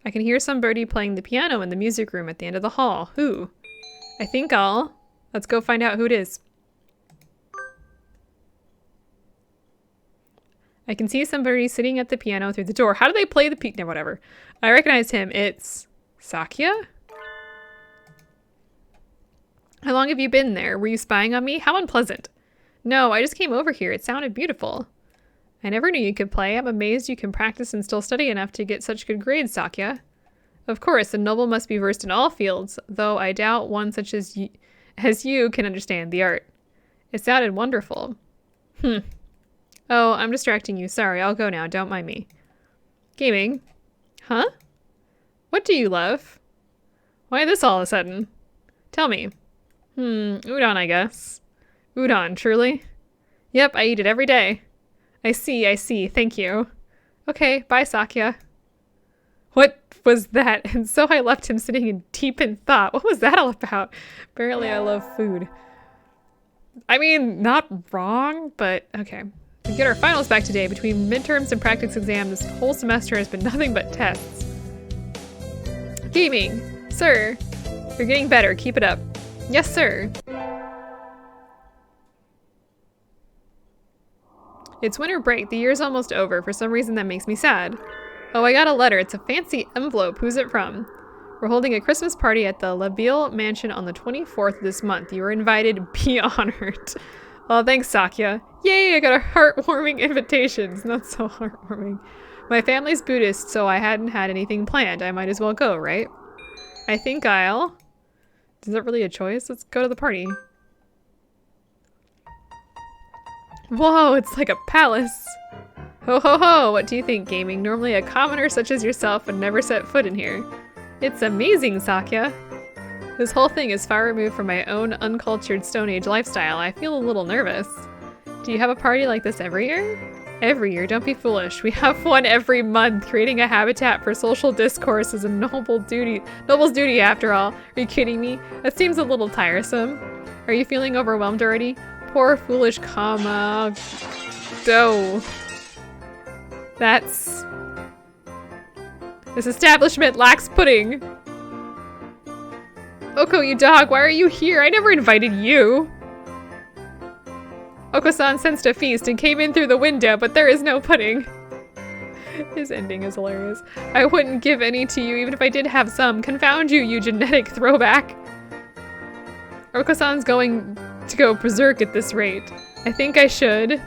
I can hear somebody playing the piano in the music room at the end of the hall. Who? Let's go find out who it is. I can see somebody sitting at the piano through the door. How do they play the piano? No, whatever. I recognize him. It's Sakya? How long have you been there? Were you spying on me? How unpleasant. No, I just came over here. It sounded beautiful. I never knew you could play. I'm amazed you can practice and still study enough to get such good grades, Sakya. Of course, a noble must be versed in all fields, though I doubt one such as you can understand the art. It sounded wonderful. Oh, I'm distracting you. Sorry, I'll go now. Don't mind me. Gaming? Huh? What do you love? Why this all of a sudden? Tell me. Udon, I guess. Udon, truly? Yep, I eat it every day. I see. Thank you. Okay, bye, Sakya. What was that? And so I left him sitting deep in thought. What was that all about? Apparently I love food. I mean, not wrong, but okay. We get our finals back today. Between midterms and practice exams, this whole semester has been nothing but tests. Gaming. Sir, you're getting better. Keep it up. Yes, sir. It's winter break. The year's almost over. For some reason, that makes me sad. Oh, I got a letter. It's a fancy envelope. Who's it from? We're holding a Christmas party at the Labille Mansion on the 24th of this month. You are invited. Be honored. Oh, thanks, Sakya. Yay, I got a heartwarming invitation. It's not so heartwarming. My family's Buddhist, so I hadn't had anything planned. I might as well go, right? I think I'll... Is that really a choice? Let's go to the party. Whoa, it's like a palace. Ho ho ho, what do you think, Gaming? Normally a commoner such as yourself would never set foot in here. It's amazing, Sakya. This whole thing is far removed from my own uncultured Stone Age lifestyle. I feel a little nervous. Do you have a party like this every year? Every year, don't be foolish. We have one every month. Creating a habitat for social discourse is a noble's duty after all. Are you kidding me? That seems a little tiresome. Are you feeling overwhelmed already? Poor foolish comma. Dough. This establishment lacks pudding. Oko, you dog, why are you here? I never invited you. Oko-san sensed a feast and came in through the window, but there is no pudding. His ending is hilarious. I wouldn't give any to you even if I did have some. Confound you, you genetic throwback. Oko-san's going to go berserk at this rate. I think I should.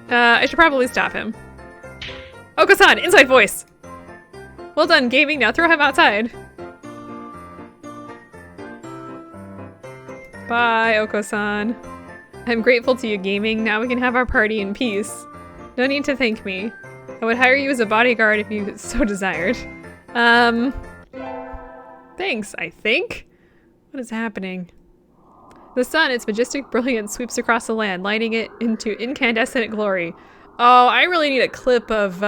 I should probably stop him. Oko-san, inside voice! Well done, Gaming. Now throw him outside. Bye, Oko-san. I'm grateful to you, Gaming. Now we can have our party in peace. No need to thank me. I would hire you as a bodyguard if you so desired. Thanks, I think? What is happening? The sun, its majestic brilliance, sweeps across the land, lighting it into incandescent glory. Oh, I really need a clip of,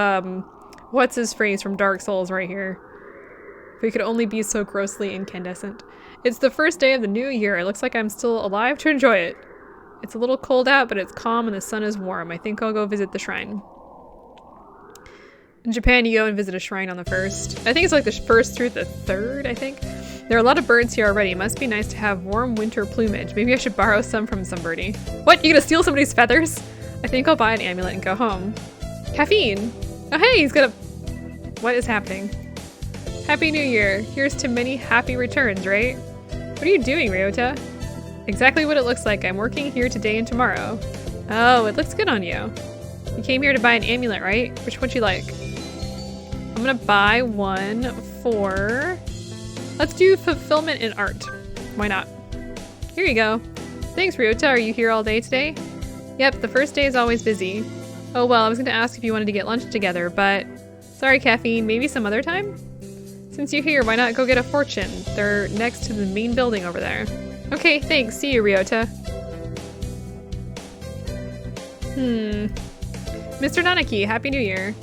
what's his phrase from Dark Souls right here. If we could only be so grossly incandescent. It's the first day of the new year. It looks like I'm still alive to enjoy it. It's a little cold out, but it's calm and the sun is warm. I think I'll go visit the shrine. In Japan, you go and visit a shrine on the 1st. I think it's like the 1st through the 3rd, I think. There are a lot of birds here already. It must be nice to have warm winter plumage. Maybe I should borrow some from somebody. What? You gonna steal somebody's feathers? I think I'll buy an amulet and go home. Caffeine! Oh hey, he's got a... What is happening? Happy New Year. Here's to many happy returns, right? What are you doing, Ryota? Exactly what it looks like. I'm working here today and tomorrow. Oh, it looks good on you. You came here to buy an amulet, right? Which one do you like? I'm gonna buy one for... Let's do fulfillment in art. Why not? Here you go. Thanks, Ryota. Are you here all day today? Yep, the first day is always busy. Oh well, I was gonna ask if you wanted to get lunch together, but... Sorry, Caffeine. Maybe some other time? Since you're here, why not go get a fortune? They're next to the main building over there. Okay, thanks. See you, Ryota. Mr. Nanaki, Happy New Year.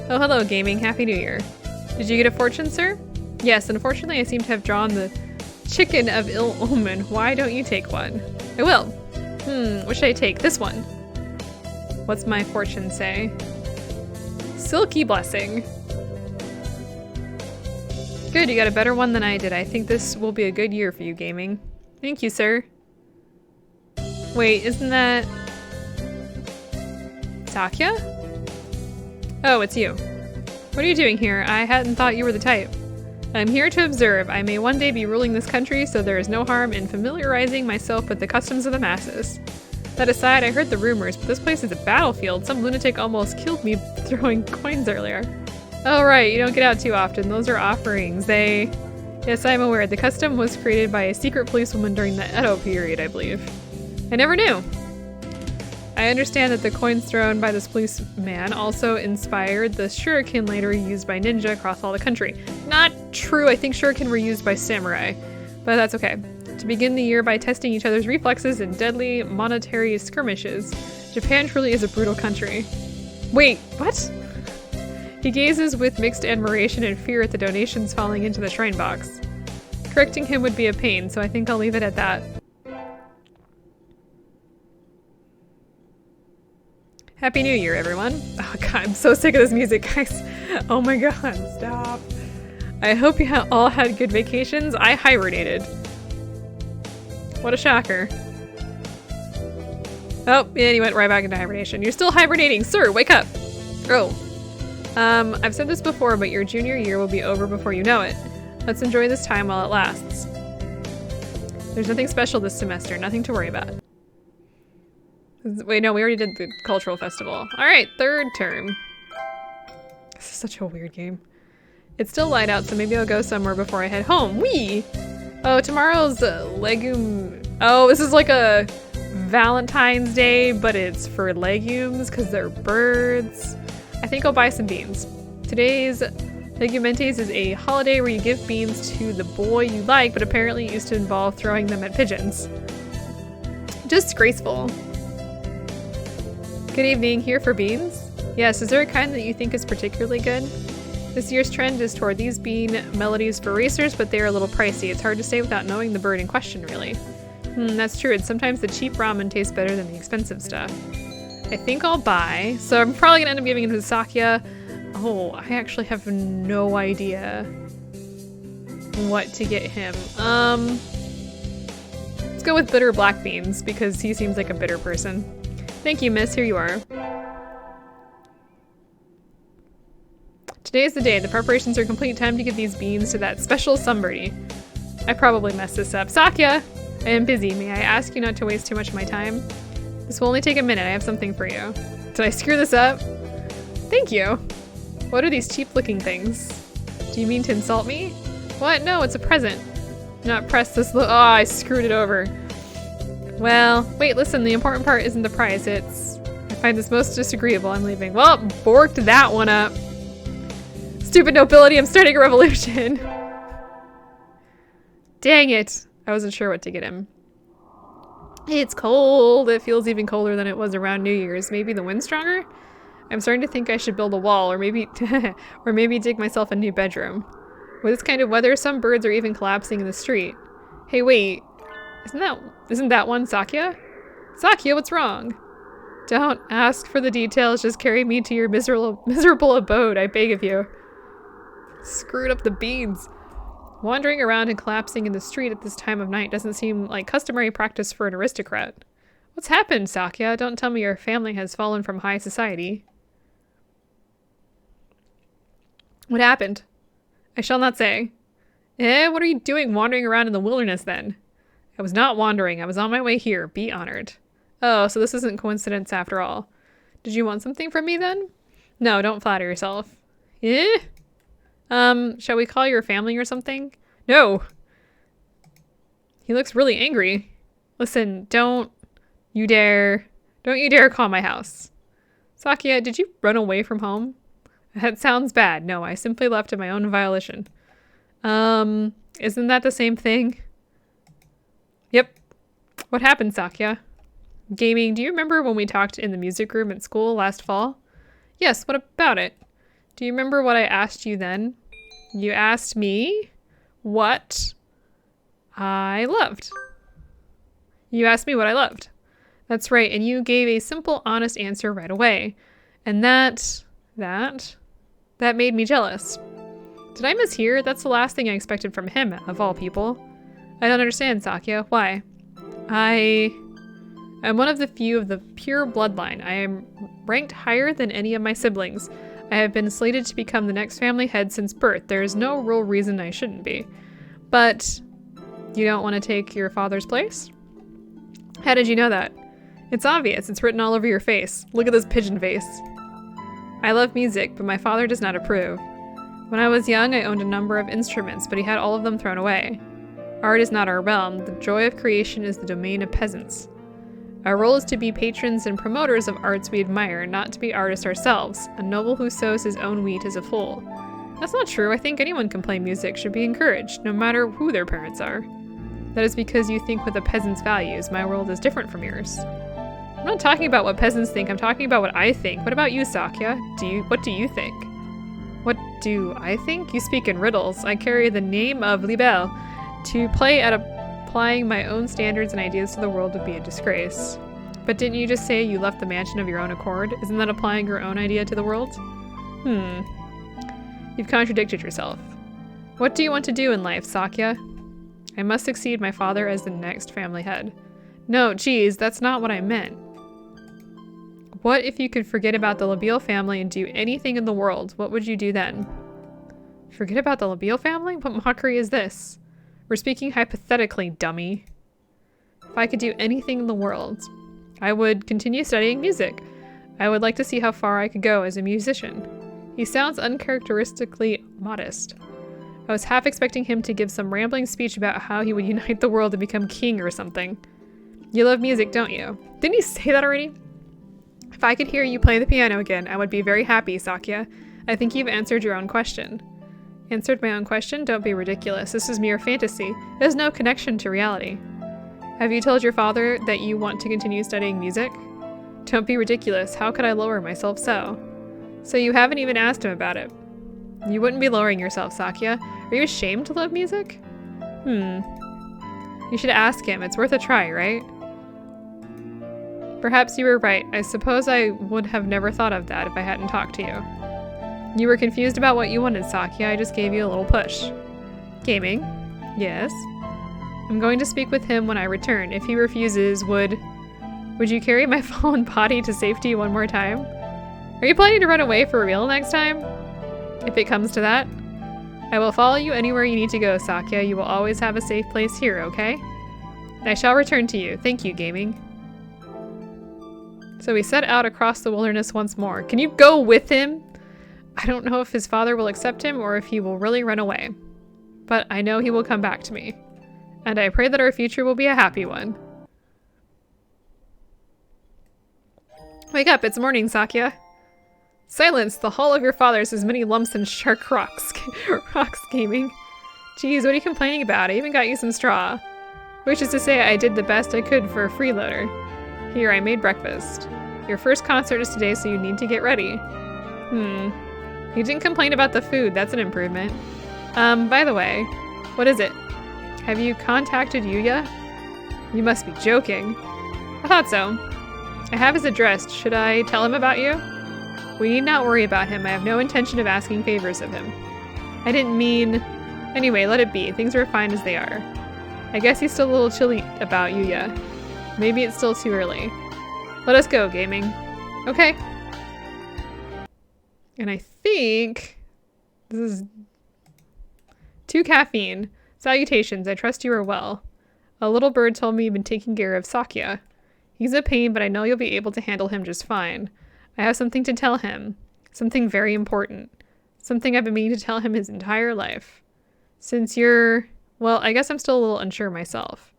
Oh, hello, gaming. Happy New Year. Did you get a fortune, sir? Yes, unfortunately I seem to have drawn the chicken of ill omen. Why don't you take one? I will. What should I take? This one. What's my fortune say? Silky blessing. Good, you got a better one than I did. I think this will be a good year for you, gaming. Thank you, sir. Wait, isn't that... Sakya? Oh, it's you. What are you doing here? I hadn't thought you were the type. I'm here to observe. I may one day be ruling this country, so there is no harm in familiarizing myself with the customs of the masses. That aside, I heard the rumors, but this place is a battlefield. Some lunatic almost killed me throwing coins earlier. Oh right, you don't get out too often. Those are offerings. Yes, I'm aware. The custom was created by a secret policewoman during the Edo period, I believe. I never knew. I understand that the coins thrown by this policeman also inspired the shuriken later used by ninja across all the country. Not true. I think shuriken were used by samurai, but that's okay. To begin the year by testing each other's reflexes in deadly monetary skirmishes. Japan truly is a brutal country. Wait, what? He gazes with mixed admiration and fear at the donations falling into the shrine box. Correcting him would be a pain, so I think I'll leave it at that. Happy New Year, everyone. Oh god, I'm so sick of this music, guys. Oh my god, stop. I hope you all had good vacations. I hibernated. What a shocker. Oh, and he went right back into hibernation. You're still hibernating, sir, wake up. Oh. I've said this before, but your junior year will be over before you know it. Let's enjoy this time while it lasts. There's nothing special this semester, nothing to worry about. Wait, no, we already did the cultural festival. Alright, third term. This is such a weird game. It's still light out, so maybe I'll go somewhere before I head home. Whee! Oh, tomorrow's legume... Oh, this is like a Valentine's Day, but it's for legumes because they're birds. I think I'll buy some beans. Today's Legumentes is a holiday where you give beans to the boy you like, but apparently it used to involve throwing them at pigeons. Disgraceful. Good evening, here for beans? Yes, is there a kind that you think is particularly good? This year's trend is toward these bean melodies for racers, but they are a little pricey. It's hard to say without knowing the bird in question, really. That's true, and sometimes the cheap ramen tastes better than the expensive stuff. I think I'll buy. So I'm probably gonna end up giving it to Sakya. Oh, I actually have no idea what to get him. Let's go with bitter black beans because he seems like a bitter person. Thank you, miss. Here you are. Today is the day. The preparations are complete. Time to give these beans to that special somebody. I probably messed this up. Sakya! I am busy. May I ask you not to waste too much of my time? This will only take a minute. I have something for you. Did I screw this up? Thank you. What are these cheap-looking things? Do you mean to insult me? What? No, it's a present. Do not press this oh, I screwed it over. Well, wait, listen, the important part isn't the prize. It's... I find this most disagreeable. I'm leaving. Well, borked that one up. Stupid nobility, I'm starting a revolution. Dang it. I wasn't sure what to get him. It's cold. It feels even colder than it was around New Year's. Maybe the wind's stronger? I'm starting to think I should build a wall or maybe dig myself a new bedroom. With this kind of weather, some birds are even collapsing in the street. Hey, wait. Isn't that one Sakya? Sakya, what's wrong? Don't ask for the details. Just carry me to your miserable abode, I beg of you. Screwed up the beans. Wandering around and collapsing in the street at this time of night doesn't seem like customary practice for an aristocrat. What's happened, Sakya? Don't tell me your family has fallen from high society. What happened? I shall not say. What are you doing wandering around in the wilderness then? I was not wandering. I was on my way here. Be honored. Oh, so this isn't coincidence after all. Did you want something from me then? No, don't flatter yourself. Shall we call your family or something? No. He looks really angry. Listen, don't you dare call my house. Sakia, did you run away from home? That sounds bad. No, I simply left of my own volition. Isn't that the same thing? Yep. What happened, Sakia? Gaming, do you remember when we talked in the music room at school last fall? Yes, what about it? Do you remember what I asked you then? You asked me what I loved. You asked me what I loved. That's right, and you gave a simple, honest answer right away. And that made me jealous. Did I mishear? That's the last thing I expected from him, of all people. I don't understand, Sakia. Why? I am one of the few of the pure bloodline. I am ranked higher than any of my siblings. I have been slated to become the next family head since birth. There is no real reason I shouldn't be. But you don't want to take your father's place? How did you know that? It's obvious. It's written all over your face. Look at this pigeon face. I love music, but my father does not approve. When I was young, I owned a number of instruments, but he had all of them thrown away. Art is not our realm. The joy of creation is the domain of peasants. Our role is to be patrons and promoters of arts we admire, not to be artists ourselves. A noble who sows his own wheat is a fool. That's not true. I think anyone can play music should be encouraged, no matter who their parents are. That is because you think with a peasant's values. My world is different from yours. I'm not talking about what peasants think. I'm talking about what I think. What about you, Sakia? What do you think? What do I think? You speak in riddles. I carry the name of Libelle. To play at applying my own standards and ideas to the world would be a disgrace. But didn't you just say you left the mansion of your own accord? Isn't that applying your own idea to the world? You've contradicted yourself. What do you want to do in life, Sakia? I must succeed my father as the next family head. No, geez, that's not what I meant. What if you could forget about the Labille family and do anything in the world? What would you do then? Forget about the Labille family? What mockery is this? We're speaking hypothetically, dummy. If I could do anything in the world, I would continue studying music. I would like to see how far I could go as a musician. He sounds uncharacteristically modest. I was half expecting him to give some rambling speech about how he would unite the world and become king or something. You love music, don't you? Didn't he say that already? If I could hear you play the piano again, I would be very happy, Sakia. I think you've answered your own question. Answered my own question? Don't be ridiculous. This is mere fantasy. It has no connection to reality. Have you told your father that you want to continue studying music? Don't be ridiculous. How could I lower myself so? So you haven't even asked him about it. You wouldn't be lowering yourself, Sakia. Are you ashamed to love music? You should ask him. It's worth a try, right? Perhaps you were right. I suppose I would have never thought of that if I hadn't talked to you. You were confused about what you wanted, Sakia. I just gave you a little push. Gaming? Yes? I'm going to speak with him when I return. If he refuses, would you carry my fallen body to safety one more time? Are you planning to run away for real next time? If it comes to that? I will follow you anywhere you need to go, Sakia. You will always have a safe place here, okay? I shall return to you. Thank you, Gaming. So we set out across the wilderness once more. Can you go with him? I don't know if his father will accept him or if he will really run away. But I know he will come back to me. And I pray that our future will be a happy one. Wake up, it's morning, Sakia. Silence, the hall of your fathers has many lumps and shark rocks. Rocks, Gaming. Geez, what are you complaining about? I even got you some straw. Which is to say, I did the best I could for a freeloader. Here, I made breakfast. Your first concert is today, so you need to get ready. You didn't complain about the food. That's an improvement. By the way, what is it? Have you contacted Yuya? You must be joking. I thought so. I have his address. Should I tell him about you? We need not worry about him. I have no intention of asking favors of him. I didn't mean... Anyway, let it be. Things are fine as they are. I guess he's still a little chilly about Yuya. Maybe it's still too early. Let us go, Gaming. Okay. And I think... This is 2 caffeine. Salutations, I trust you are well. A little bird told me you've been taking care of Sakya. He's a pain, but I know you'll be able to handle him just fine. I have something to tell him. Something very important. Something I've been meaning to tell him his entire life. Since you're... well, I guess I'm still a little unsure myself.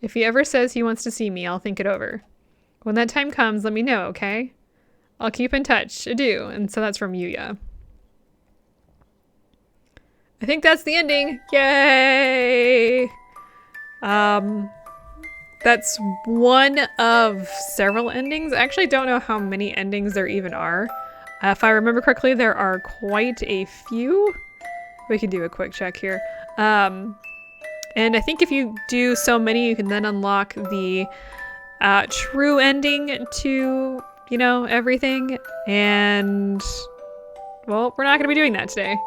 If he ever says he wants to see me, I'll think it over. When that time comes, let me know, okay? I'll keep in touch. Adieu. And so that's from Yuya. I think that's the ending. Yay! That's one of several endings. I actually don't know how many endings there even are. If I remember correctly, there are quite a few. We can do a quick check here. And I think if you do so many, you can then unlock the true ending to, you know, everything. And, well, we're not going to be doing that today.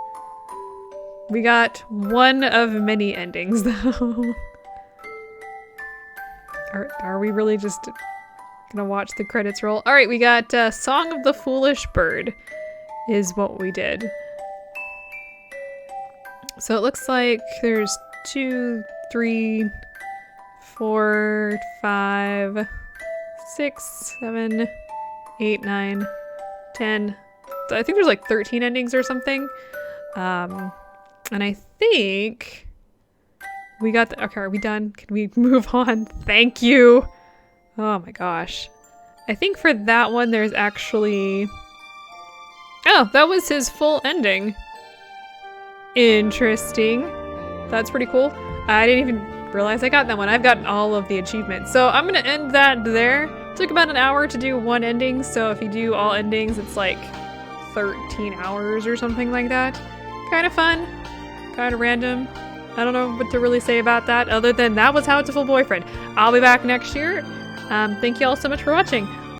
We got one of many endings, though. Are we really just gonna watch the credits roll? All right, we got Song of the Foolish Bird is what we did. So it looks like there's 2, 3, 4, 5, 6, 7, 8, 9, 10. So I think there's like 13 endings or something. And I think we got the, okay, are we done? Can we move on? Thank you. Oh my gosh. I think for that one, there's actually, oh, that was his full ending. Interesting. That's pretty cool. I didn't even realize I got that one. I've gotten all of the achievements. So I'm gonna end that there. It took about an hour to do one ending. So if you do all endings, it's like 13 hours or something like that. Kind of fun. Kind of random. I don't know what to really say about that other than that was How It's a Full Boyfriend. I'll be back next year. Thank you all so much for watching.